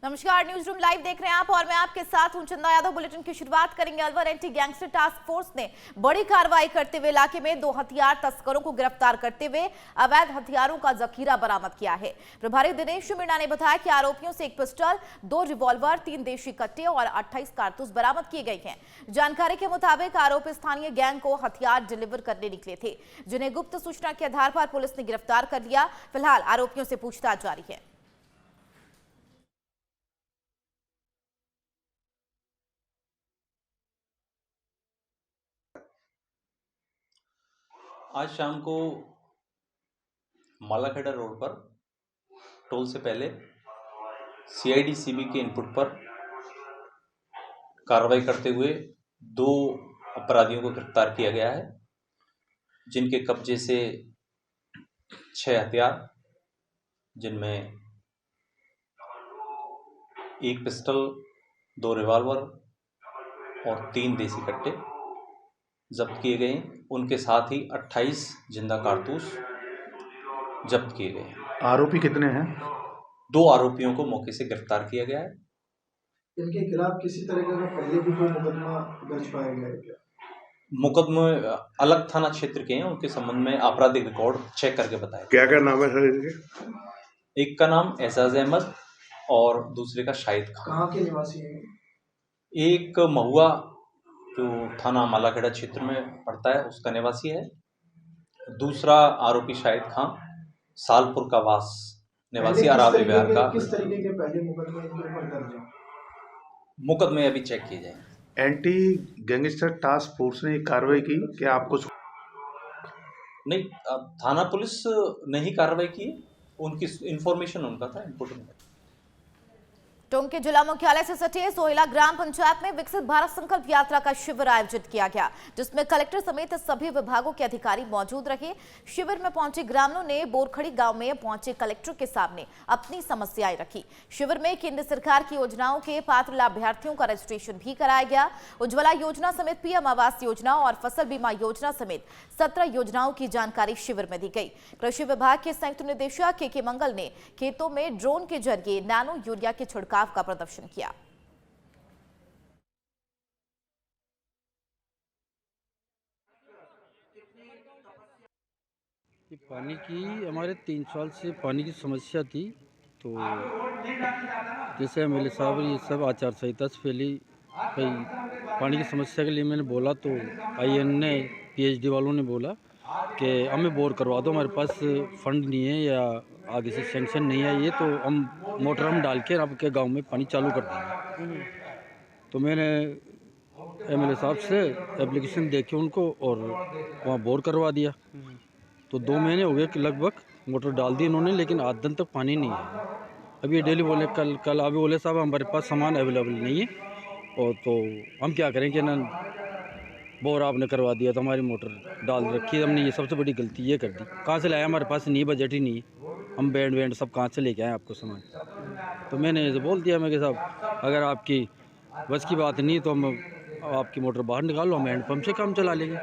नमस्कार, news room live देख रहे हैं आप और मैं आपके साथ हूं चंदा यादव। बुलेटिन की शुरुआत करेंगे। Alwar anti gangster task force ने बड़ी कार्रवाई करते हुए इलाके में 2 हथियार तस्करों को गिरफ्तार करते हुए अवैध हथियारों का जखीरा बरामद किया है। प्रभारी दिनेश मीणा ने बताया कि आरोपियों से 1 पिस्टल, 2 रिवॉल्वर, 3 देशी कट्टे और 28 कारतूस बरामद किए गए हैं। जानकारी के मुताबिक आरोपी स्थानीय गैंग को हथियार डिलीवर करने निकले थे, जिन्हें गुप्त सूचना के आधार पर पुलिस ने गिरफ्तार कर लिया। फिलहाल आरोपियों से पूछताछ जारी है। आज शाम को मालाखेड़ा रोड पर टोल से पहले सीआईडी सीबी के इनपुट पर कार्रवाई करते हुए 2 अपराधियों को गिरफ्तार किया गया है, जिनके कब्जे से 6 हथियार, जिनमें 1 पिस्टल, 2 रिवॉल्वर और 3 देसी कट्टे जब्त किए गए। उनके साथ ही 28 जिंदा कारतूस जब्त किए गए। आरोपी कितने हैं? 2 आरोपियों को मौके से गिरफ्तार किया गया है। इनके खिलाफ किसी तरह का पहले भी कोई मुकदमा दर्ज पाया गया है क्या? मुकदमे अलग थाना क्षेत्र के हैं, उनके संबंध में आपराधिक रिकॉर्ड चेक करके बताया। क्या क्या नाम है सर इनके? एक का नाम एजाज अहमद और दूसरे का शाहिद खान। कहाँ के निवासी हैं? एक महुआ जो थाना मालाखेड़ा क्षेत्र में पड़ता है उसका निवासी है। दूसरा आरोपी शाहिद खान सालपुर का वास निवासी अरावली बिहार का। किस तरीके के पहले मुकदमे इनके ऊपर दर्ज हैं? मुकदमे अभी चेक किए जाएंगे। एंटी गैंगस्टर टास्क फोर्स ने कार्रवाई की, क्या आपको? नहीं, थाना पुलिस ने ही कार्रवाई की। उनकी इंफॉर्मेशन उनका था, इनपुट में। टोंक के जिला मुख्यालय से सटे सोहेला ग्राम पंचायत में विकसित भारत संकल्प यात्रा का शिविर आयोजित किया गया, जिसमें कलेक्टर समेत सभी विभागों के अधिकारी मौजूद रहे। शिविर में पहुंचे ग्रामीणों ने बोरखड़ी गांव में पहुंचे कलेक्टर के सामने अपनी समस्याएं रखी। शिविर में केंद्र सरकार की योजनाओं के पात्र लाभार्थियों का रजिस्ट्रेशन भी कराया गया। उज्ज्वला योजना समेत पीएम आवास योजना और फसल बीमा योजना समेत 17 योजनाओं की जानकारी शिविर में दी गई। कृषि विभाग के संयुक्त निदेशक के मंगल ने खेतों में ड्रोन के जरिए नैनो यूरिया के छिड़काव का प्रदर्शन किया। ये पानी की हमारे 3 साल से पानी की समस्या थी, तो जैसे एमएलए साहब ये सब आचार संहिता से पहले भाई पानी की समस्या के लिए मैंने बोला, तो आईएन ने पीएचडी वालों ने बोला कि हमें बोर करवा दो, हमारे पास फंड नहीं है या आगे से सेंक्शन नहीं है ये, तो हम मोटर डाल के आपके गांव में पानी चालू कर देंगे। तो मैंने एमएलए साहब से एप्लीकेशन दे के उनको और वहाँ बोर करवा दिया। तो 2 महीने हो गए कि लगभग मोटर डाल दी इन्होंने, लेकिन आध दिन तक पानी नहीं है। अभी ये डेली बोले कल अभी बोले साहब हमारे पास सामान अवेलेबल नहीं है, और तो हम क्या करें कि ना बोर आपने करवा दिया, तो हमारी मोटर डाल रखी हमने। ये सबसे बड़ी गलती ये कर दी। कहाँ से लाया? हमारे पास नहीं, बजट ही नहीं है। हम बैंड सब कहाँ से लेके आए आपको सामान? तो मैंने ये बोल दिया मैं कि साहब अगर आपकी बस की बात नहीं तो हम आपकी मोटर बाहर निकालो, हम हैंडपम्प से काम चला लेंगे।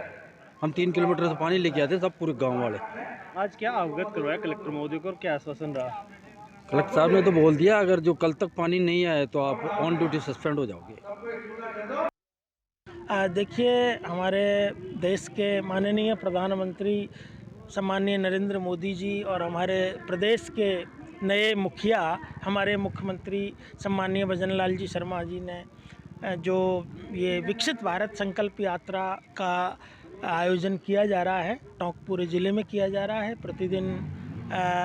हम 3 किलोमीटर से पानी लेके आते सब पूरे गांव वाले। आज क्या अवगत करवाया कलेक्टर महोदय को और क्या आश्वासन रहा? कलेक्टर साहब ने तो बोल दिया अगर जो कल तक पानी नहीं आए तो आप ऑन ड्यूटी सस्पेंड हो जाओगे। देखिए, हमारे देश के माननीय प्रधानमंत्री सम्माननीय नरेंद्र मोदी जी और हमारे प्रदेश के नए मुखिया हमारे मुख्यमंत्री सम्माननीय भजन लाल जी शर्मा जी ने जो ये विकसित भारत संकल्प यात्रा का आयोजन किया जा रहा है, टोंक पूरे ज़िले में किया जा रहा है। प्रतिदिन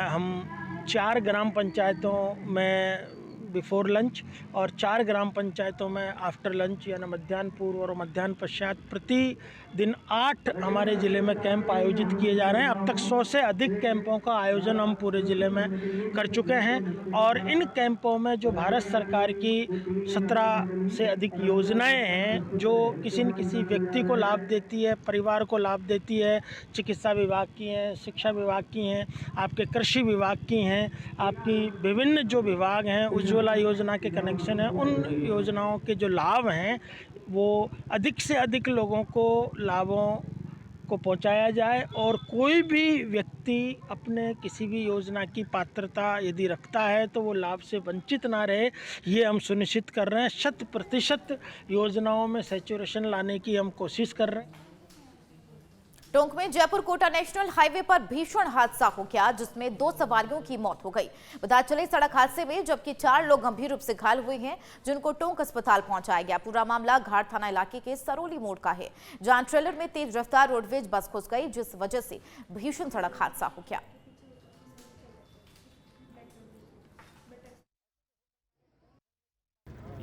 हम 4 ग्राम पंचायतों में बिफोर लंच और 4 ग्राम पंचायतों में आफ्टर लंच यानी मध्याह्न पूर्व और मध्याह्न पश्चात प्रतिदिन 8 हमारे ज़िले में कैंप आयोजित किए जा रहे हैं। अब तक 100 से अधिक कैंपों का आयोजन हम पूरे ज़िले में कर चुके हैं, और इन कैंपों में जो भारत सरकार की 17 से अधिक योजनाएं हैं जो किसी न किसी व्यक्ति को लाभ देती है, परिवार को लाभ देती है, चिकित्सा विभाग की हैं, शिक्षा विभाग की हैं, आपके कृषि विभाग की हैं, आपकी विभिन्न जो विभाग हैं, उज्ज्वला योजना के कनेक्शन हैं, उन योजनाओं के जो लाभ हैं वो अधिक से अधिक लोगों को लाभों को पहुंचाया जाए और कोई भी व्यक्ति अपने किसी भी योजना की पात्रता यदि रखता है तो वो लाभ से वंचित ना रहे, ये हम सुनिश्चित कर रहे हैं। 100% योजनाओं में सैचुरेशन लाने की हम कोशिश कर रहे हैं। टोंक में जयपुर कोटा नेशनल हाईवे पर भीषण हादसा हो गया, जिसमें 2 सवारियों की मौत हो गई। बता चले सड़क हादसे में जबकि 4 लोग गंभीर रूप से घायल हुए हैं, जिनको टोंक अस्पताल पहुंचाया गया। पूरा मामला घाट थाना इलाके के सरोली मोड़ का है, जहां ट्रेलर में तेज रफ्तार रोडवेज बस घुस गई, जिस वजह से भीषण सड़क हादसा हो गया।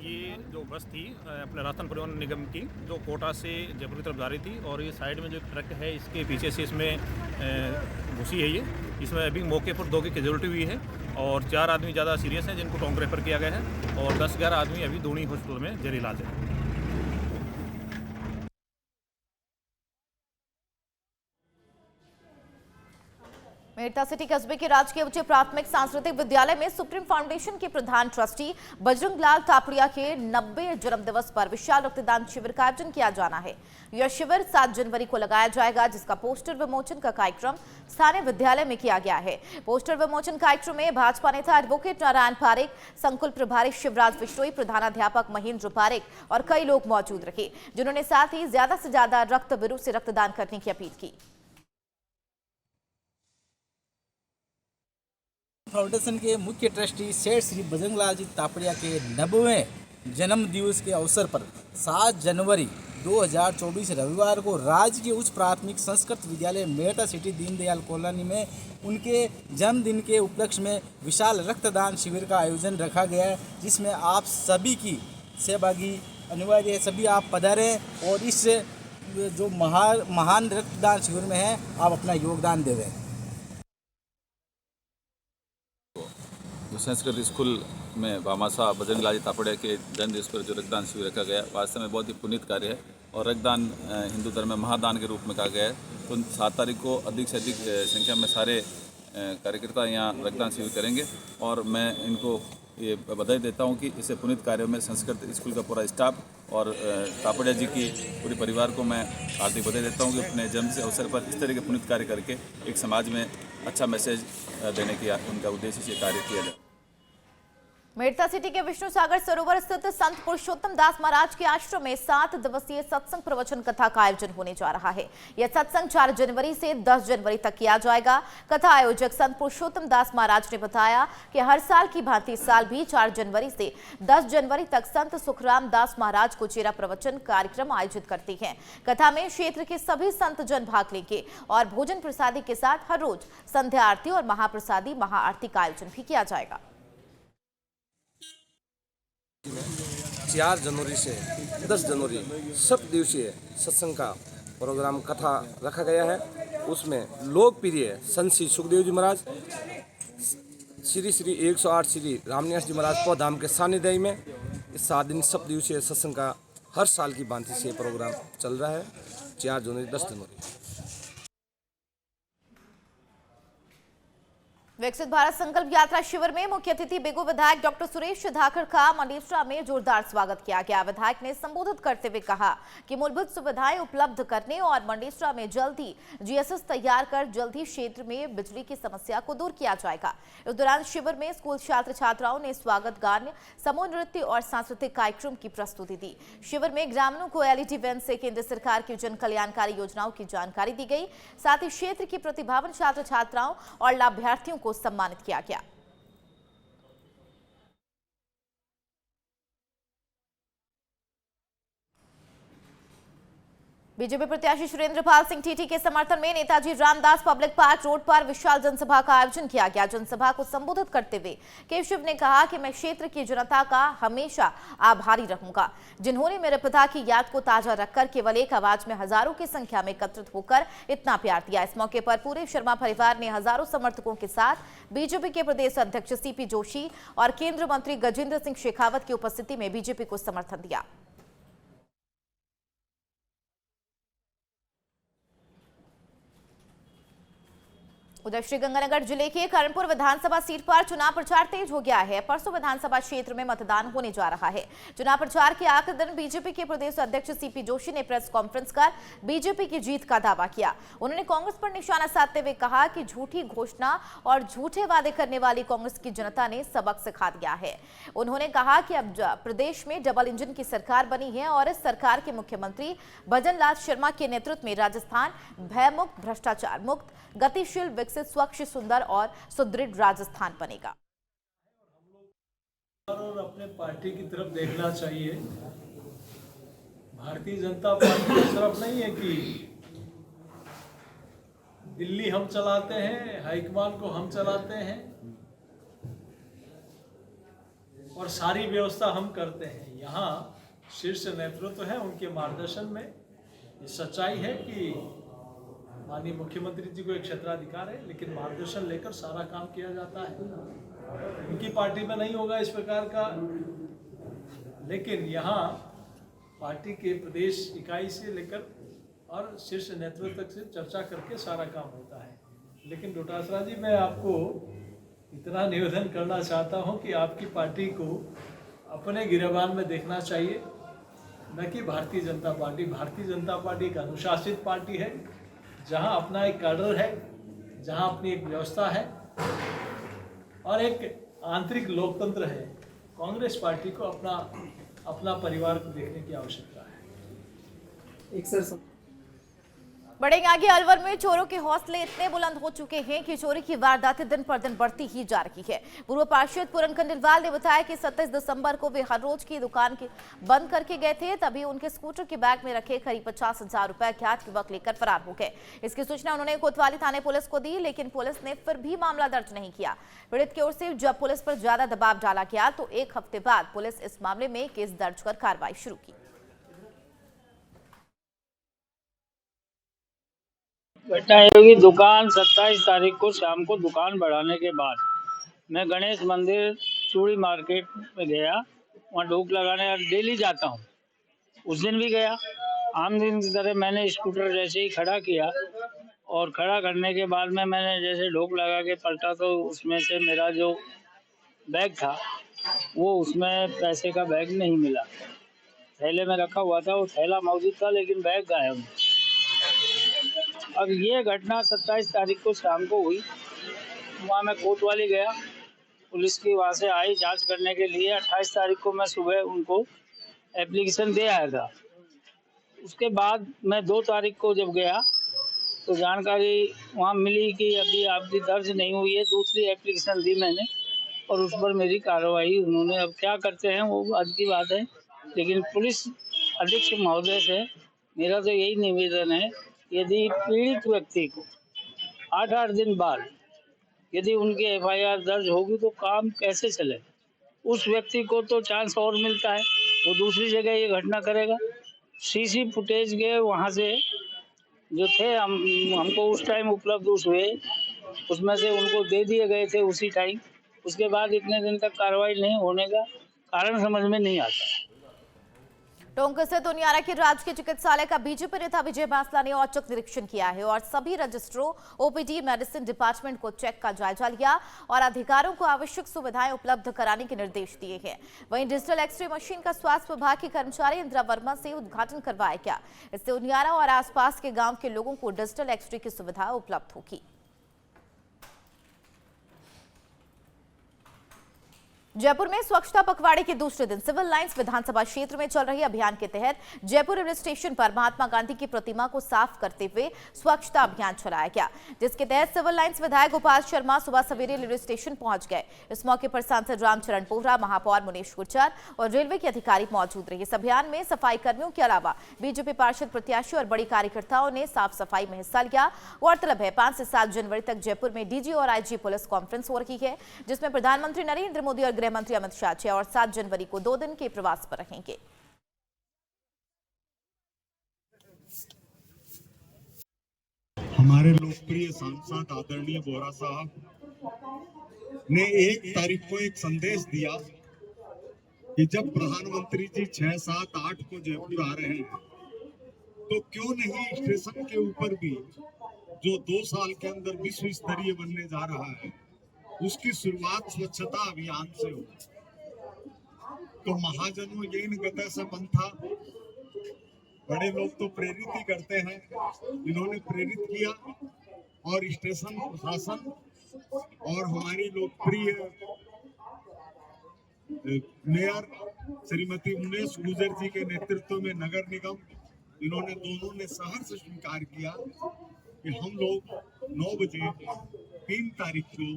ये जो बस थी अपने राजस्थान परिवहन निगम की, जो कोटा से जयपुर की तरफ जा रही थी, और ये साइड में जो ट्रक है इसके पीछे से इसमें घुसी है। इसमें अभी मौके पर 2 की कैजुअलिटी हुई है और 4 आदमी ज़्यादा सीरियस हैं, जिनको टोंक रेफर किया गया है, और 10-11 आदमी अभी दूनी हॉस्पिटल में जेरी इलाज है। मेड़ता सिटी कस्बे के राजकीय उच्च प्राथमिक सांस्कृतिक विद्यालय में सुप्रीम फाउंडेशन के प्रधान ट्रस्टी बजरंग लाल तापड़िया के 90 जन्मदिवस पर विशाल रक्तदान शिविर का आयोजन किया जाना है। यह शिविर 7 जनवरी को लगाया जाएगा, जिसका पोस्टर विमोचन का कार्यक्रम स्थानीय विद्यालय में किया गया है। पोस्टर विमोचन कार्यक्रम में भाजपा नेता एडवोकेट नारायण पारेख, संकुल प्रभारी शिवराज बिश्नोई, प्रधानाध्यापक महेंद्र पारेख और कई लोग मौजूद रहे, जिन्होंने साथ ही ज्यादा से ज्यादा रक्तबिरु से रक्तदान करने की अपील की। फाउंडेशन के मुख्य ट्रस्टी सेठ श्री बजरंग लाल जी तापड़िया के 90वें जन्म दिवस के अवसर पर 7 जनवरी 2024 रविवार को राजकीय उच्च प्राथमिक संस्कृत विद्यालय मेड़ता सिटी दीनदयाल कॉलोनी में उनके जन्मदिन के उपलक्ष्य में विशाल रक्तदान शिविर का आयोजन रखा गया है, जिसमें आप सभी की सहभागी अनिवार्य है। सभी आप पधारें और इस जो महान रक्तदान शिविर में है आप अपना योगदान देवें। संस्कृत स्कूल में भामाशाह बजरंग लाल जी तापड़िया के जन्मदिवस पर जो रक्तदान शिविर रखा गया वास्तव में बहुत ही पुनीत कार्य है और रक्तदान हिंदू धर्म में महादान के रूप में कहा गया है। तो 7 तारीख को अधिक से अधिक संख्या में सारे कार्यकर्ता यहाँ रक्तदान शिविर करेंगे और मैं इनको ये बधाई देता हूँ कि इसे पुनीत कार्यों में संस्कृत स्कूल का पूरा स्टाफ और तापड़िया जी की पूरे परिवार को मैं हार्दिक बधाई देता हूँ कि अपने जन्म से अवसर पर इस तरह के पुनीत कार्य करके एक समाज में अच्छा मैसेज देने की उनका उद्देश्य से कार्य किया जाए। मेड़ता सिटी के विष्णु सागर सरोवर स्थित संत पुरुषोत्तम दास महाराज के आश्रम में 7 दिवसीय सत्संग प्रवचन कथा का आयोजन होने जा रहा है। यह सत्संग 4 जनवरी से 10 जनवरी तक किया जाएगा। कथा आयोजक संत पुरुषोत्तम दास महाराज ने बताया कि हर साल की भांति इस साल भी 4 जनवरी से 10 जनवरी तक संत सुखराम दास महाराज कुचेरा प्रवचन कार्यक्रम आयोजित करते हैं। कथा में क्षेत्र के सभी संत जन भाग लेंगे और भोजन प्रसादी के साथ हर रोज संध्या आरती और महाप्रसादी महाआरती का आयोजन भी किया जाएगा। 4 जनवरी से 10 जनवरी 7 दिवसीय सत्संग का प्रोग्राम कथा रखा गया है। उसमें लोकप्रिय संत श्री सुखदेव जी महाराज, श्री 108 श्री रामनिवास जी महाराज पौधाम के सानिध्य में इस 7 दिन 7 दिवसीय सत्संग का हर साल की भांति से प्रोग्राम चल रहा है। 4 जनवरी 10 जनवरी विकसित भारत संकल्प यात्रा शिविर में मुख्य अतिथि बेगू विधायक डॉक्टर सुरेश धाकड़ का मंडेसरा में जोरदार स्वागत किया गया। विधायक ने संबोधित करते हुए कहा कि मूलभूत सुविधाएं उपलब्ध करने और मंडेसरा में जल्द ही जीएसएस तैयार कर जल्द ही क्षेत्र में बिजली की समस्या को दूर किया जाएगा। इस दौरान शिविर में स्कूल छात्र छात्राओं ने स्वागत गान, समूह नृत्य और सांस्कृतिक कार्यक्रम की प्रस्तुति दी। शिविर में ग्रामीणों को एलईडी वैन से केंद्र सरकार की जन कल्याणकारी योजनाओं की जानकारी दी गई। साथ ही क्षेत्र की प्रतिभावान छात्र छात्राओं और लाभार्थियों को सम्मानित किया गया। बीजेपी प्रत्याशी सुरेंद्र पाल सिंह टीटी के समर्थन में Netaji Ramdas public park road पर विशाल जनसभा का आयोजन किया गया। जनसभा को संबोधित करते हुए केशव ने कहा कि मैं क्षेत्र की जनता का हमेशा आभारी रहूंगा, जिन्होंने मेरे पिता की याद को ताजा रखकर केवल एक आवाज में हजारों की संख्या में एकत्रित होकर इतना प्यार दिया। इस मौके पर पूरे शर्मा परिवार ने हजारों समर्थकों के साथ बीजेपी के प्रदेश अध्यक्ष सीपी जोशी और केंद्रीय मंत्री गजेंद्र सिंह शेखावत की उपस्थिति में बीजेपी को समर्थन दिया। उधर श्रीगंगानगर जिले के करणपुर विधानसभा सीट पर चुनाव प्रचार तेज हो गया है। परसों विधानसभा क्षेत्र में मतदान होने जा रहा है। चुनाव प्रचार के आखिरी दिन बीजेपी के प्रदेश अध्यक्ष सीपी जोशी ने प्रेस कॉन्फ्रेंस कर बीजेपी की जीत का दावा किया। उन्होंने कांग्रेस पर निशाना साधते हुए कहा कि झूठी घोषणा और झूठे वादे करने वाली कांग्रेस की जनता ने सबक सिखा दिया है। उन्होंने कहा कि अब प्रदेश में डबल इंजन की सरकार बनी है और इस सरकार के मुख्यमंत्री भजन लाल शर्मा के नेतृत्व में राजस्थान भयमुक्त, भ्रष्टाचार मुक्त, गतिशील, विकसित, स्वच्छ, सुंदर और सुदृढ़ राजस्थान बनेगा। और अपने पार्टी की तरफ देखना चाहिए। भारतीय जनता पार्टी की तरफ नहीं है कि दिल्ली हम चलाते हैं, हाईकमान को हम चलाते हैं और सारी व्यवस्था हम करते हैं। यहाँ शीर्ष नेतृत्व है, उनके मार्गदर्शन में ये सच्चाई है कि माननीय मुख्यमंत्री जी को एक क्षेत्राधिकार है, लेकिन मार्गदर्शन लेकर सारा काम किया जाता है। इनकी पार्टी में नहीं होगा इस प्रकार का, लेकिन यहाँ पार्टी के प्रदेश इकाई से लेकर और शीर्ष नेतृत्व तक से चर्चा करके सारा काम होता है। लेकिन डोटासरा जी, मैं आपको इतना निवेदन करना चाहता हूँ कि आपकी पार्टी को अपने गिरबान में देखना चाहिए, न कि भारतीय जनता पार्टी। भारतीय जनता पार्टी एक अनुशासित पार्टी है, जहां अपना एक कैडर है, जहां अपनी एक व्यवस्था है और एक आंतरिक लोकतंत्र है। कांग्रेस पार्टी को अपना परिवार को देखने की आवश्यकता है। एक सर बढ़ेंगे आगे। अलवर में चोरों के हौसले इतने बुलंद हो चुके हैं कि चोरी की वारदातें दिन पर दिन बढ़ती ही जा रही है। पूर्व पार्षद पूरन खंडेलवाल ने बताया कि 27 दिसंबर को वे हर रोज की दुकान बंद करके गए थे, तभी उनके स्कूटर के बैग में रखे करीब 50,000 रुपए अज्ञात युवक लेकर फरार हो गए। इसकी सूचना उन्होंने कोतवाली थाने पुलिस को दी, लेकिन पुलिस ने फिर भी मामला दर्ज नहीं किया। पीड़ित की ओर से जब पुलिस पर ज्यादा दबाव डाला गया तो एक हफ्ते बाद पुलिस इस मामले में केस दर्ज कर कार्रवाई शुरू की। घटना ये होगी, दुकान 27 तारीख को शाम को दुकान बढ़ाने के बाद मैं गणेश मंदिर चूड़ी मार्केट में गया। वहाँ ढोक लगाने डेली जाता हूँ, उस दिन भी गया। आम दिन की तरह मैंने स्कूटर जैसे ही खड़ा किया और खड़ा करने के बाद में मैंने जैसे ढोक लगा के पलटा तो उसमें से मेरा जो बैग था वो उसमें पैसे का बैग नहीं मिला। थैले में रखा हुआ था, वो थैला मौजूद था लेकिन बैग गायब। अब ये घटना 27 तारीख को शाम को हुई। वहाँ मैं कोतवाली गया, पुलिस की वहाँ से आई जांच करने के लिए। 28 तारीख को मैं सुबह उनको एप्लीकेशन दे आया था। उसके बाद मैं 2 तारीख को जब गया तो जानकारी वहाँ मिली कि अभी आपकी दर्ज नहीं हुई है। दूसरी एप्लीकेशन दी मैंने और उस पर मेरी कार्रवाई उन्होंने, अब क्या करते हैं वो आज की बात है। लेकिन पुलिस अधीक्षक महोदय से मेरा तो यही निवेदन है, यदि पीड़ित व्यक्ति को 8-8 दिन बाद यदि उनकी एफआईआर दर्ज होगी तो काम कैसे चले। उस व्यक्ति को तो चांस और मिलता है, वो दूसरी जगह ये घटना करेगा। सीसी फुटेज के वहाँ से जो थे हमको उस टाइम उपलब्ध हुए, उसमें से उनको दे दिए गए थे उसी टाइम। उसके बाद इतने दिन तक कार्रवाई नहीं होने का कारण समझ में नहीं आता। टोंक स्थित उनियारा के राजकीय चिकित्सालय का बीजेपी नेता विजय बांसला ने औचक निरीक्षण किया है और सभी रजिस्ट्रों, ओपीडी, मेडिसिन डिपार्टमेंट को चेक का जायजा लिया और अधिकारियों को आवश्यक सुविधाएं उपलब्ध कराने के निर्देश दिए हैं। वहीं डिजिटल एक्सरे मशीन का स्वास्थ्य विभाग के कर्मचारी इंदिरा वर्मा से उद्घाटन करवाया गया। इससे उनियारा और आसपास के गाँव के लोगों को डिजिटल एक्सरे की सुविधा उपलब्ध होगी। जयपुर में स्वच्छता पखवाड़े के दूसरे दिन सिविल लाइंस विधानसभा क्षेत्र में चल रहे अभियान के तहत जयपुर रेलवे स्टेशन पर महात्मा गांधी की प्रतिमा को साफ करते हुए स्वच्छता अभियान चलाया गया, जिसके तहत सिविल लाइंस विधायक गोपाल शर्मा सुबह सवेरे रेलवे स्टेशन पहुंच गए। इस मौके पर सांसद रामचरण बोहरा, महापौर मुनीश गुर्जर और रेलवे के अधिकारी मौजूद रहे। इस अभियान में सफाई कर्मियों के अलावा बीजेपी पार्षद, प्रत्याशी और बड़ी कार्यकर्ताओं ने साफ सफाई में हिस्सा लिया। गौरतलब है 5 से 7 जनवरी तक जयपुर में डीजी और आईजी पुलिस कॉन्फ्रेंस हो रही है, जिसमें प्रधानमंत्री नरेंद्र मोदी और मंत्री अमित शाह 6 और 7 जनवरी को 2 दिन के प्रवास पर रहेंगे। हमारे लोकप्रिय सांसद आदरणीय बोहरा साहब ने 1 तारीख को एक संदेश दिया कि जब प्रधानमंत्री जी 6, 7, 8 को जयपुर आ रहे हैं तो क्यों नहीं स्टेशन के ऊपर भी जो 2 साल के अंदर विश्व स्तरीय बनने जा रहा है, उसकी शुरुआत स्वच्छता अभियान से हो। तो महाजनों ये इन गतः से पंथा, बड़े लोग तो प्रेरित ही करते हैं, इन्होंने प्रेरित किया और स्टेशन प्रशासन और हमारी लोकप्रिय मेयर श्रीमती उमेश गुजर जी के नेतृत्व में नगर निगम, इन्होंने दोनों ने सहर्ष स्वीकार किया कि हम लोग 9 बजे 3 तारीख को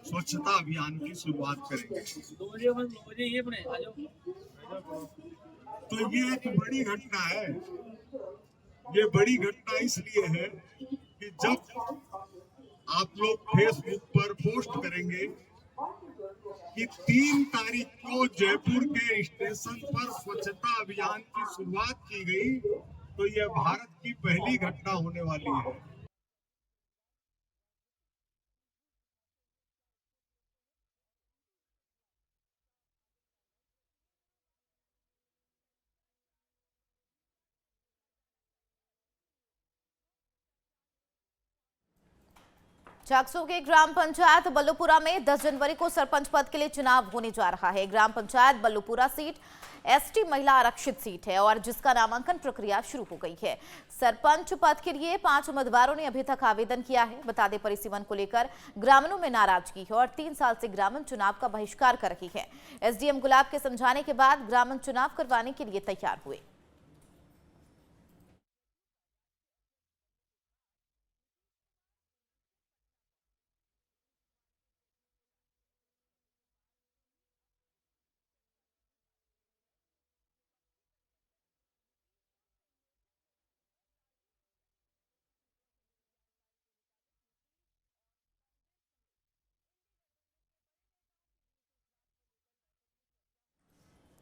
स्वच्छता अभियान की शुरुआत करेंगे। तो ये एक बड़ी घटना है। ये बड़ी घटना इसलिए है कि जब आप लोग फेसबुक पर पोस्ट करेंगे कि 3 तारीख को जयपुर के स्टेशन पर स्वच्छता अभियान की शुरुआत की गई, तो यह भारत की पहली घटना होने वाली है। चाकसू के ग्राम पंचायत बल्लूपुरा में 10 जनवरी को सरपंच पद के लिए चुनाव होने जा रहा है। ग्राम पंचायत बल्लूपुरा सीट एसटी महिला आरक्षित सीट है और जिसका नामांकन प्रक्रिया शुरू हो गई है। सरपंच पद के लिए 5 उम्मीदवारों ने अभी तक आवेदन किया है। बता दें, परिसीमन को लेकर ग्रामीणों में नाराजगी है और 3 साल से ग्रामीण चुनाव का बहिष्कार कर रही है। एसडीएम गुलाब के समझाने के बाद ग्रामीण चुनाव करवाने के लिए तैयार हुए।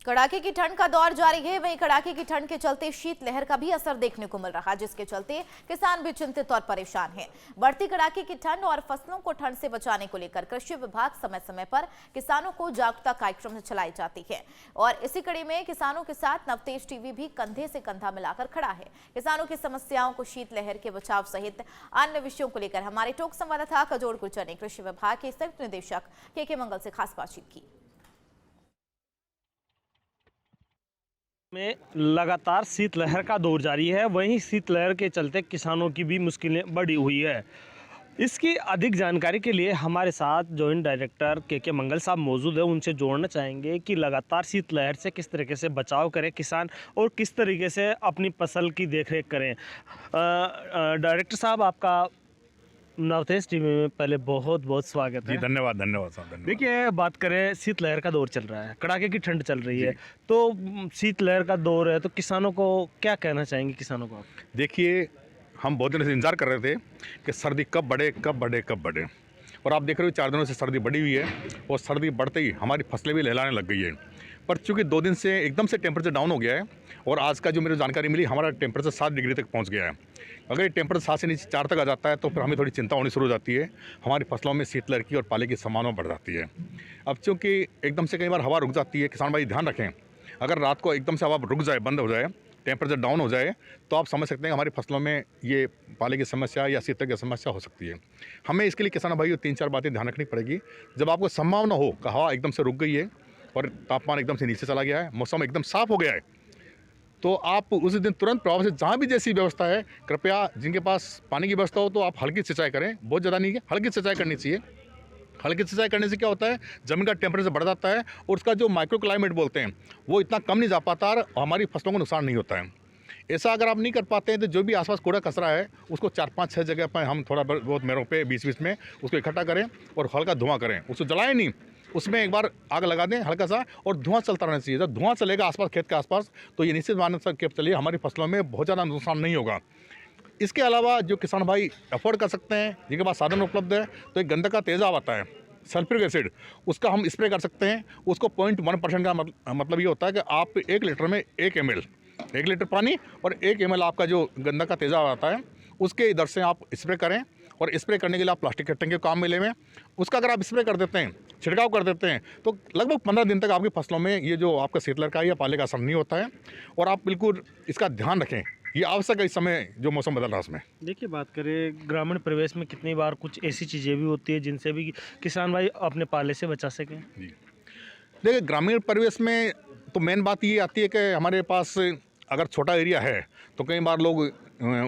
कड़ाके की ठंड का दौर जारी है। वहीं कड़ाके की ठंड के चलते शीतलहर का भी असर देखने को मिल रहा है, जिसके चलते किसान भी चिंतित और परेशान हैं। बढ़ती कड़ाके की ठंड और फसलों को ठंड से बचाने को लेकर कृषि विभाग समय समय पर किसानों को जागरूकता कार्यक्रम चलाई जाती है और इसी कड़ी में किसानों के साथ नवतेज टीवी भी कंधे से कंधा मिलाकर खड़ा है। किसानों की समस्याओं को शीतलहर के बचाव सहित अन्य विषयों को लेकर हमारे टोक संवाददाता कजोड़ गुर्जर ने कृषि विभाग के संयुक्त निदेशक के मंगल से खास बातचीत की। में लगातार शीतलहर का दौर जारी है। वहीं शीतलहर के चलते किसानों की भी मुश्किलें बढ़ी हुई है। इसकी अधिक जानकारी के लिए हमारे साथ जॉइंट डायरेक्टर के मंगल साहब मौजूद है। उनसे जोड़ना चाहेंगे कि लगातार शीतलहर से किस तरीके से बचाव करें किसान और किस तरीके से अपनी फसल की देखरेख करें। डायरेक्टर साहब, आपका नवतेज टीवी में पहले बहुत बहुत स्वागत है। धन्यवाद साहब। देखिए, बात करें, शीतलहर का दौर चल रहा है, कड़ाके की ठंड चल रही है, तो शीतलहर का दौर है, तो किसानों को क्या कहना चाहेंगे? किसानों को देखिए, हम बहुत दिनों से इंतजार कर रहे थे कि सर्दी कब बढ़े और आप देख रहे हो 4 दिनों से सर्दी बढ़ी हुई है और सर्दी बढ़ते ही हमारी फसलें भी लहलाने लग गई है। पर चूँकि 2 दिन से एकदम से टेम्परेचर डाउन हो गया है और आज का जो मेरी जानकारी मिली, हमारा टेम्परेचर 7 डिग्री तक पहुंच गया है। अगर ये टेम्परेचर 7 से नीचे 4 तक आ जाता है तो फिर हमें थोड़ी चिंता होनी शुरू हो जाती है। हमारी फसलों में शीतलहर की और पाले की संभावना बढ़ जाती है। अब चूँकि एकदम से कई बार हवा रुक जाती है, किसान भाई ध्यान रखें, अगर रात को एकदम से हवा रुक जाए, बंद हो जाए, टेम्परेचर डाउन हो जाए, तो आप समझ सकते हैं हमारी फसलों में ये पाले की समस्या या शीतलहर की समस्या हो सकती है। हमें इसके लिए किसान भाइयों 3-4 बातें ध्यान रखनी पड़ेगी। जब आपको संभावना हो कि हवा एकदम से रुक गई है और तापमान एकदम से नीचे चला गया है, मौसम एकदम साफ हो गया है, तो आप उस दिन तुरंत प्रभाव से जहाँ भी जैसी व्यवस्था है, कृपया जिनके पास पानी की व्यवस्था हो तो आप हल्की सिंचाई करें। बहुत ज़्यादा नहीं है, हल्की सिंचाई करनी चाहिए। हल्की सिंचाई करने से क्या होता है, ज़मीन का टेम्परेचर बढ़ जाता है और उसका जो माइक्रो क्लाइमेट बोलते हैं वो इतना कम नहीं जा पाता और हमारी फसलों को नुकसान नहीं होता है। ऐसा अगर आप नहीं कर पाते हैं तो जो भी आसपास कूड़ा कचरा है उसको 4-5-6 जगह पर हम थोड़ा बहुत मेरों पे बीच में उसको इकट्ठा करें और हल्का धुआं करें। उसको जलाएं नहीं, उसमें एक बार आग लगा दें हल्का सा और धुआं चलता रहना चाहिए। जब धुआं चलेगा आसपास खेत के आसपास तो ये निश्चित मानने से चलिए हमारी फसलों में बहुत ज़्यादा नुकसान नहीं होगा। इसके अलावा जो किसान भाई अफोर्ड कर सकते हैं, जिनके पास साधन उपलब्ध है, तो एक गंधक का तेजाब आता है सल्फ्यूरिक एसिड, उसका हम स्प्रे कर सकते हैं। उसको 0.1% का मतलब ये होता है कि आप 1 लीटर में 1 ml, 1 लीटर पानी और 1 ml आपका जो गंधक का तेजाब आता है उसके इधर से आप स्प्रे करें। और स्प्रे करने के लिए आप प्लास्टिक के टंके काम में लें। उसका अगर आप स्प्रे कर देते हैं, छिड़काव कर देते हैं, तो लगभग 15 दिन तक आपकी फसलों में ये जो आपका शीतलहर का या पाले का असर नहीं होता है। और आप बिल्कुल इसका ध्यान रखें ये आवश्यक है इस समय जो मौसम बदल रहा है उसमें। देखिए, बात करें ग्रामीण परिवेश में कितनी बार कुछ ऐसी चीज़ें भी होती है जिनसे भी किसान भाई अपने पाले से बचा सकें। जी, देखिए ग्रामीण परिवेश में तो मेन बात ये आती है कि हमारे पास अगर छोटा एरिया है तो कई बार लोग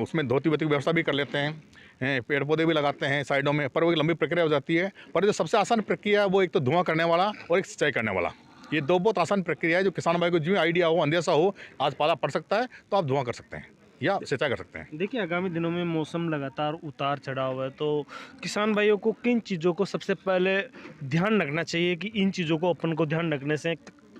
उसमें धोती वोती की व्यवस्था भी कर लेते हैं, पेड़ पौधे भी लगाते हैं साइडों में, पर वो एक लंबी प्रक्रिया हो जाती है। पर जो सबसे आसान प्रक्रिया है वो एक तो धुआं करने वाला और एक सिंचाई करने वाला, ये दो बहुत आसान प्रक्रिया है। जो किसान भाई को जो आइडिया हो, अंदेशा हो, आज पाला पड़ सकता है तो आप धुआं कर सकते हैं या सिंचाई कर सकते हैं। देखिए, आगामी दिनों में मौसम लगातार उतार चढ़ाव है, तो किसान भाइयों को किन चीज़ों को सबसे पहले ध्यान रखना चाहिए कि इन चीज़ों को अपन को ध्यान रखने से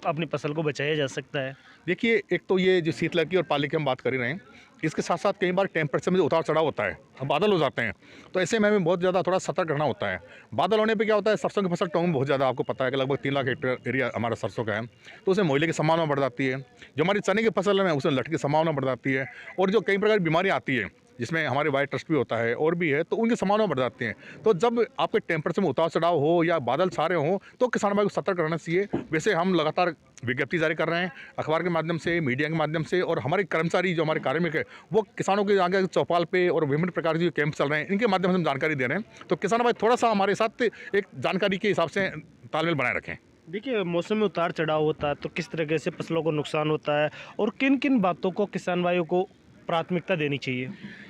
अपनी फसल को बचाया जा सकता है? देखिए, एक तो ये जो शीतलहर की और पाले की हम बात कर ही रहे हैं, इसके साथ साथ कई बार टेम्परेचर में जो उतार चढ़ाव होता है, अब बादल हो जाते हैं, तो ऐसे में हमें बहुत ज़्यादा थोड़ा सतर्क रहना होता है। बादल होने पे क्या होता है, सरसों की फसल टोंग बहुत ज़्यादा, आपको पता है कि लगभग 3 लाख हेक्टेयर एरिया हमारा सरसों का है, तो उसमें मोहल्ले की संभावना बढ़ जाती है। जो हमारी चने की फसल है उसमें लट की संभावना बढ़ जाती है, और जो कई प्रकार की बीमारी आती है जिसमें हमारे वाइट ट्रस्ट भी होता है और भी है, तो उनकी संभावना बढ़ जाती है। तो जब आपके टेम्परेचर में उतार चढ़ाव हो या बादल सारे हों तो किसान भाई को सतर्क रहना चाहिए। वैसे हम लगातार विज्ञप्ति जारी कर रहे हैं अखबार के माध्यम से, मीडिया के माध्यम से, और हमारे कर्मचारी जो हमारे कार्मिक है वो किसानों के आगे चौपाल पे और विभिन्न प्रकार के जो कैंप चल रहे हैं इनके माध्यम से हम जानकारी दे रहे हैं। तो किसान भाई थोड़ा सा हमारे साथ एक जानकारी के हिसाब से तालमेल बनाए रखें। देखिए, मौसम में उतार चढ़ाव होता है तो किस तरीके से फसलों को नुकसान होता है और किन किन बातों को किसान भाइयों को प्राथमिकता देनी चाहिए?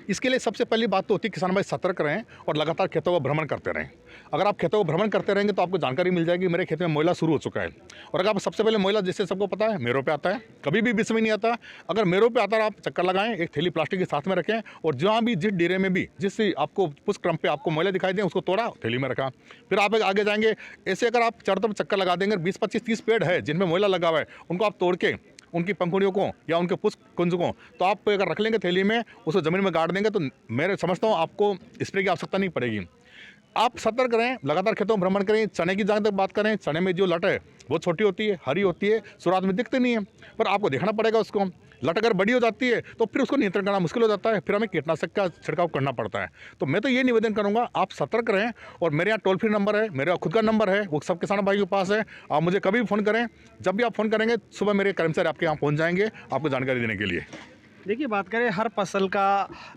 इसके लिए सबसे पहली बात तो होती है किसान भाई सतर्क रहें और लगातार खेतों का भ्रमण करते रहें। अगर आप खेतों को भ्रमण करते रहेंगे तो आपको जानकारी मिल जाएगी मेरे खेत में मोइला शुरू हो चुका है। और अगर आप सबसे पहले मोइला, जैसे सबको पता है, मेरों पे आता है, कभी भी विश्व में नहीं आता। अगर मेरों पे आता है आप चक्कर लगाएं, एक थैली प्लास्टिक के साथ में रखें, और जहाँ भी जिस डेरे में भी जिस आपको उस क्रम पे आपको मोइला दिखाई दें उसको तोड़ा, थैली में रखा, फिर आप आगे जाएंगे। ऐसे अगर आप चारों तरफ चक्कर लगा देंगे, 20, 25, 30 पेड़ है जिनमें मोइला लगा हुआ है, उनको आप तोड़ के उनकी पंखुड़ियों को या उनके पुष्प कुंज को तो आप अगर रख लेंगे थैली में, उसको ज़मीन में गाड़ देंगे तो मैं समझता हूँ आपको स्प्रे की आवश्यकता नहीं पड़ेगी। आप सतर्क रहें, लगातार खेतों में भ्रमण करें। चने की जहाँ तक बात करें, चने में जो लट है वो छोटी होती है, हरी होती है, शुरुआत में दिखती नहीं है, पर आपको देखना पड़ेगा उसको। लट अगर बड़ी हो जाती है तो फिर उसको नियंत्रण करना मुश्किल हो जाता है, फिर हमें कीटनाशक का छिड़काव करना पड़ता है। तो मैं तो ये निवेदन करूँगा, आप सतर्क रहें। और मेरे यहाँ टोल फ्री नंबर है, मेरा खुद का नंबर है, वो सब किसान भाई के पास है। आप मुझे कभी भी फ़ोन करें, जब भी आप फ़ोन करेंगे सुबह मेरे कर्मचारी आपके यहाँ पहुँच जाएंगे आपको जानकारी देने के लिए। देखिए, बात करें हर फसल का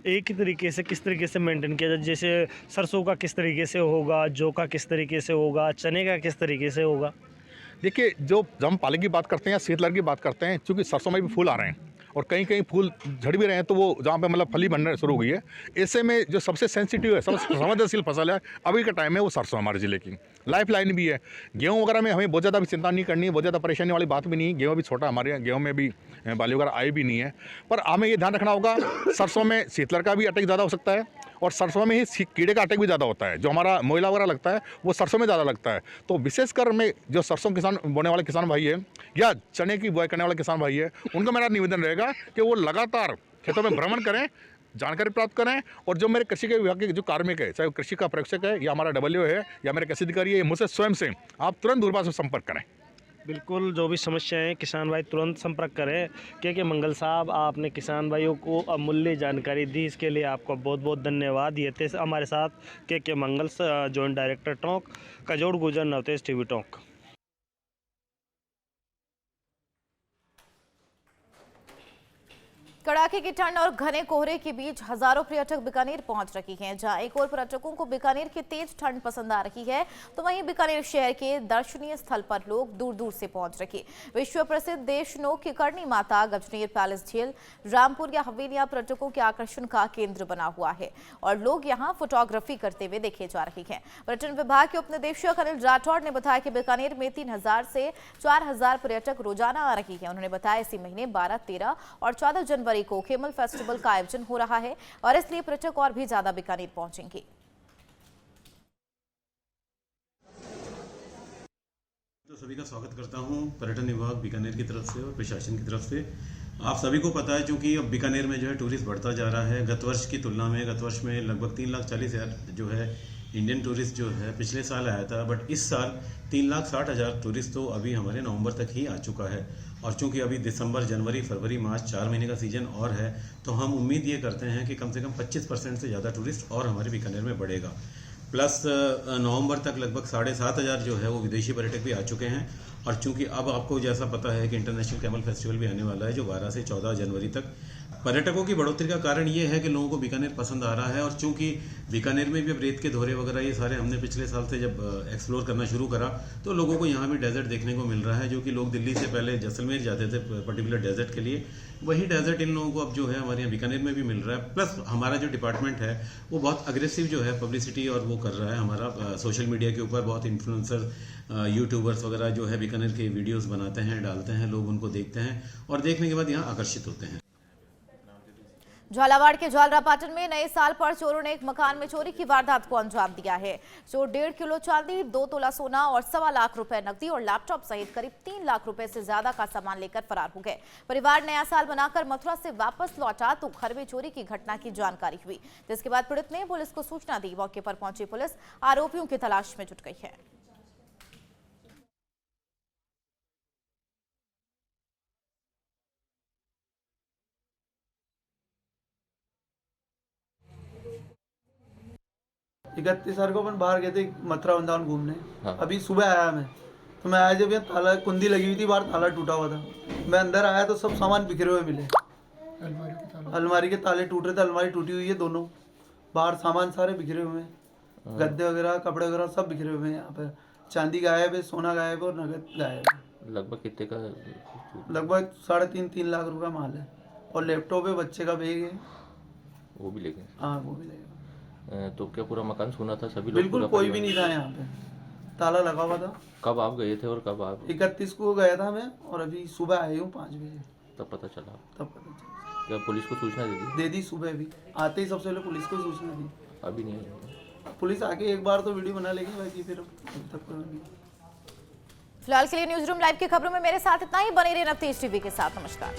एक ही तरीके से किस तरीके से मेंटेन किया जाए, जैसे सरसों का किस तरीके से होगा, जौ का किस तरीके से होगा, चने का किस तरीके से होगा? देखिए, जब हम पाले की बात करते हैं या शीतलहर की बात करते हैं, चूँकि सरसों में भी फूल आ रहे हैं और कहीं कहीं फूल झड़ भी रहे हैं, तो वो जहाँ पे मतलब फली बनना शुरू हो गई है, ऐसे में जो सबसे सेंसिटिव है, सबसे संवेदनशील फसल है अभी के टाइम में वो सरसों हमारे ज़िले की लाइफ लाइन भी है। गेहूँ वगैरह में हमें बहुत ज़्यादा भी चिंता नहीं करनी है, बहुत ज़्यादा परेशानी वाली बात भी नहीं है। गेहूँ भी छोटा, हमारे यहाँ गेहूँ में भी बाली वगैरह आई भी नहीं है, पर हमें ये ध्यान रखना होगा सरसों में शीतलहर का भी अटैक ज़्यादा हो सकता है और सरसों में ही कीड़े का अटैक भी ज़्यादा होता है। जो हमारा मोइला वगैरह लगता है वो सरसों में ज़्यादा लगता है। तो विशेषकर में जो सरसों किसान बोने वाले किसान भाई है या चने की बुआई करने वाले किसान भाई है, उनका मेरा निवेदन रहेगा कि वो लगातार खेतों में भ्रमण करें, जानकारी प्राप्त करें, और जो मेरे कृषि के विभाग के जो कार्मिक है, चाहे वो कृषि का प्रेक्षक है या हमारा डब्ल्यू है या मेरे कृषि अधिकारी है, मुझसे स्वयं से आप तुरंत दूरभाष से संपर्क करें। बिल्कुल, जो भी समस्याएं किसान भाई तुरंत संपर्क करें। के मंगल साहब, आपने किसान भाइयों को अमूल्य जानकारी दी, इसके लिए आपका बहुत बहुत धन्यवाद। ये थे हमारे साथ के मंगल, जॉइंट डायरेक्टर टोंक, कजोड़ गुजर, नवतेज टीवी टोंक। कड़ाके की ठंड और घने कोहरे के बीच हजारों पर्यटक बीकानेर पहुंच रही हैं। जहां एक और पर्यटकों को बीकानेर की तेज ठंड पसंद आ रही है, तो वहीं बीकानेर शहर के दर्शनीय स्थल पर लोग दूर दूर से पहुंच रहे। विश्व प्रसिद्ध देशनोक की करणी माता, गजनेर पैलेस झील, रामपुर या हवेलियां पर्यटकों के आकर्षण का केंद्र बना हुआ है और लोग यहां फोटोग्राफी करते हुए देखे जा रहे हैं। पर्यटन विभाग के उपनिदेशक अनिल राठौड़ ने बताया कि बीकानेर में 3000 से 4000 पर्यटक रोजाना आ रही है। उन्होंने बताया इसी महीने 12, 13 और 14 जनवरी को खेमल फेस्टिवल का आयोजन हो रहा है और इसलिए पर्यटक और भी ज्यादा बीकानेर पहुंचेंगे। तो सभी का स्वागत करता हूं पर्यटन विभाग बीकानेर की तरफ से और प्रशासन की तरफ से। आप सभी को पता है क्योंकि अब बीकानेर में जो है टूरिस्ट बढ़ता जा रहा है। गत वर्ष की तुलना में गत वर्ष में लगभग 3,40,000 जो है इंडियन टूरिस्ट जो है पिछले साल आया था, बट इस साल 3,60,000 टूरिस्ट तो अभी हमारे नवंबर तक ही आ चुका है। और चूंकि अभी दिसंबर, जनवरी, फरवरी, मार्च 4 महीने का सीजन और है, तो हम उम्मीद ये करते हैं कि कम से कम 25% से ज़्यादा टूरिस्ट और हमारे बीकानेर में बढ़ेगा। प्लस नवंबर तक लगभग 7,500 जो है वो विदेशी पर्यटक भी आ चुके हैं और चूंकि अब आपको जैसा पता है कि इंटरनेशनल कैमल फेस्टिवल भी आने वाला है जो 12 से 14 जनवरी तक। पर्यटकों की बढ़ोतरी का कारण ये है कि लोगों को बीकानेर पसंद आ रहा है, और चूंकि बीकानेर में भी अब रेत के धोरे वगैरह ये सारे हमने पिछले साल से जब एक्सप्लोर करना शुरू करा तो लोगों को यहाँ भी डेजर्ट देखने को मिल रहा है, जो कि लोग दिल्ली से पहले जैसलमेर जाते थे पर्टिकुलर डेजर्ट के लिए, वही डेजर्ट इन लोगों को अब जो है हमारे यहाँ बीकानेर में भी मिल रहा है। प्लस हमारा जो डिपार्टमेंट है वो बहुत अग्रेसिव जो है पब्लिसिटी और वो कर रहा है, हमारा सोशल मीडिया के ऊपर बहुत इन्फ्लुएंसर यूट्यूबर्स वगैरह जो है बीकानेर के वीडियोस बनाते हैं, डालते हैं, लोग उनको देखते हैं और देखने के बाद यहाँ आकर्षित होते हैं। झालावाड़ के झालरापाटन में नए साल पर चोरों ने एक मकान में चोरी की वारदात को अंजाम दिया है। चोर 1.5 किलो चांदी, 2 तोला सोना और 1.25 लाख रुपए नकदी और लैपटॉप सहित करीब 3 लाख रुपए से ज्यादा का सामान लेकर फरार हो गए। परिवार नया साल मनाकर मथुरा से वापस लौटा तो घर में चोरी की घटना की जानकारी हुई, जिसके बाद पीड़ित ने पुलिस को सूचना दी। मौके पर पहुंची पुलिस आरोपियों की तलाश में जुट गई है। इकतीस तारीख को अपन बाहर गए थे मथुरा वृंदावन घूमने। अभी सुबह आया मैं, तो मैं आया जब यहाँ ताला कुंडी लगी हुई थी, बाहर ताला टूटा हुआ था। मैं अंदर आया तो सब सामान बिखरे हुए मिले। अलमारी के ताले टूट रहे थे, अलमारी टूटी हुई है दोनों, बाहर सामान सारे बिखरे हुए हैं, गद्दे वगैरह कपड़े वगैरह सब बिखरे हुए हैं। यहाँ पर चांदी गायब है, सोना गायब है और नगद गायब है। लगभग कितने का? लगभग 3.5 लाख रुपये का माल है और लैपटॉप है, बच्चे का बैग है, वो भी लेंगे। हाँ वो भी लेगा। तो क्या पूरा मकान सुना था सभी लोग? बिल्कुल कोई भी नहीं था यहाँ पे, ताला लगा हुआ था। कब आप गए थे और कब आप? 31 को गया था मैं और अभी सुबह आई हूँ 5 बजे। तब पता चला? तब पता चला। क्या पुलिस को सूचना दे दी सुबह भी, आते ही सबसे पहले पुलिस को सूचना दी। अभी नहीं है पुलिस आके एक बार तो वीडियो बना लेगी, बाकी फिर अभी तक कोई नहीं। फिलहाल के लिए न्यूज रूम लाइव की खबरों में मेरे साथ इतना ही। बने रहिए नवतेज टीवी के साथ। नमस्कार।